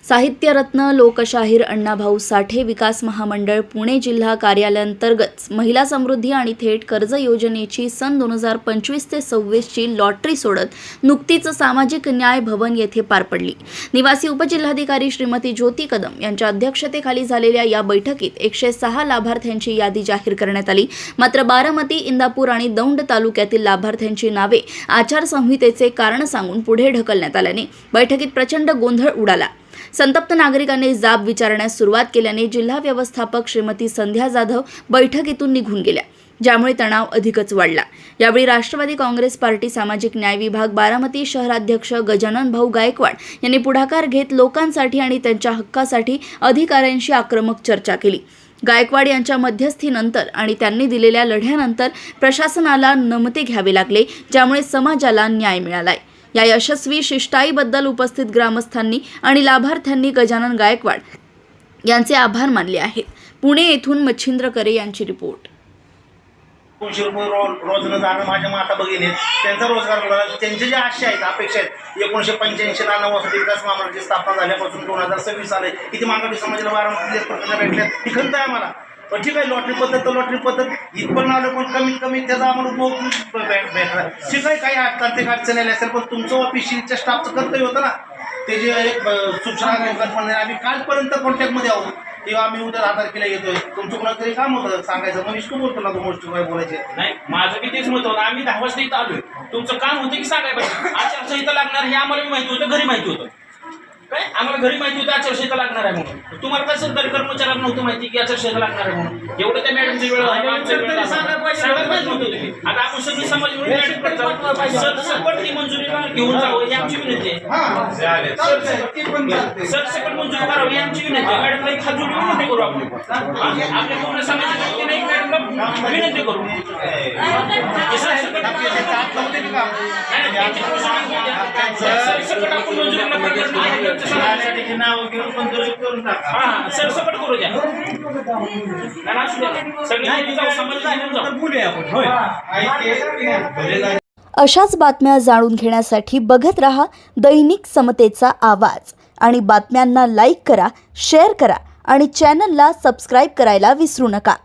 साहित्यरत्न लोकशाहीर अण्णाभाऊ साठे विकास महामंडळ पुणे जिल्हा कार्यालयाअंतर्गत महिला समृद्धी आणि थेट कर्ज योजनेची सन 2025 ते 26 ची लॉटरी सोडत नुकतीच सामाजिक न्याय भवन येथे पार पडली। निवासी उपजिल्हाधिकारी श्रीमती ज्योती कदम यांच्या अध्यक्षतेखाली झालेल्या या बैठकीत 106 लाभार्थ्यांची यादी जाहीर करण्यात आली। मात्र बारामती, इंदापूर आणि दौंड तालुक्यातील लाभार्थ्यांची नावे आचारसंहितेचे कारण सांगून पुढे ढकलण्यात आल्याने बैठकीत प्रचंड गोंधळ उडाला। संतप्त नागरिकांनी जाब विचारण्यास सुरुवात केल्याने जिल्हा व्यवस्थापक श्रीमती संध्या जाधव बैठकीतून निघून गेल्या, ज्यामुळे तणाव अधिकच वाढला। यावेळी राष्ट्रवादी काँग्रेस पार्टी सामाजिक न्याय विभाग बारामती शहराध्यक्ष गजानन भाऊ गायकवाड यांनी पुढाकार घेत लोकांसाठी आणि त्यांच्या हक्कासाठी अधिकाऱ्यांशी आक्रमक चर्चा केली। गायकवाड यांच्या मध्यस्थीनंतर आणि त्यांनी दिलेल्या लढ्यानंतर प्रशासनाला नमते घ्यावे लागले, ज्यामुळे समाजाला न्याय मिळालाय। या यशस्वी शिष्टाईबद्दल उपस्थित ग्रामस्थांनी आणि लाभार्थ्यांनी गजानन गायकवाड यांचे आभार मानले आहेत। पुणे येथून मच्छिंद्र करे यांची रिपोर्ट। 200 रुपये रोज जाणं माझ्या माता भगिनी त्यांचा रोजगार मिळाला। त्यांचे जे आशा आहेत, अपेक्षा आहेत, 1985 ला वसती विकास महामंडळाची स्थापना झाल्यापासून 2026 आले किती मागाटी समाजाला बारामतीत प्रकरण भेटले, ही खंत आहे मला। पण ठीक आहे, लॉटरी पद्धत इथपर्यंत आलं, पण कमीत कमी त्याचा आम्हाला उपयोग भेटला। ठीक आहे, काही तांत्रिक अडचण आली असेल, पण तुमचं ऑफिसच्या स्टाफचं कर्तव्य होतं ना, ते जे एक सूचना आम्ही कालपर्यंत कॉन्टॅक्टमध्ये आहोत किंवा आम्ही उद्या 10 तारखेला येतोय, तुमचं कोणाला तरी काम होतं सांगायचं, मग इष्ट बोलतो ना तो गोष्टी काय बोलायचे नाही। माझं बी तेच मत होतं, आम्ही 10 वाजता इथं आलोय, तुमचं काम होतं की सांगाय पाहिजे। आचारसंहिता लागणार हे आम्हाला माहिती होतं, घरी माहिती होतं, काय आम्हाला घरी माहिती होतं आचारसंहिता लागणार आहे म्हणून। तुम्हाला काय सरकारी कर्मचाऱ्यांना नव्हतं माहिती की आचारसंहिता लागणार आहे म्हणून? एवढं त्या मॅडमची वेळ सांगायला पाहिजे नव्हतं। आता आपण सगळी समाज सरसकट ही मंजुरी घेऊन जावं ही आमची विनंती आहे। सरसकट मंजुरी करावी ही आमची विनंती आहे। मॅडमला एक हात जोडून विनंती करू आपण, आपल्या पूर्ण समाजाच्या वतीने एक मॅडमला विनंती करू। सरसकट आपण मंजुरीला प्रकरण सरसकट करू द्या, अशाच बातम्या जाणून घेण्यासाठी बघत रहा दैनिक समतेचा आवाज आणि बातम्यांना लाईक करा, शेअर करा आणि चॅनलला सबस्क्राईब करायला विसरू नका।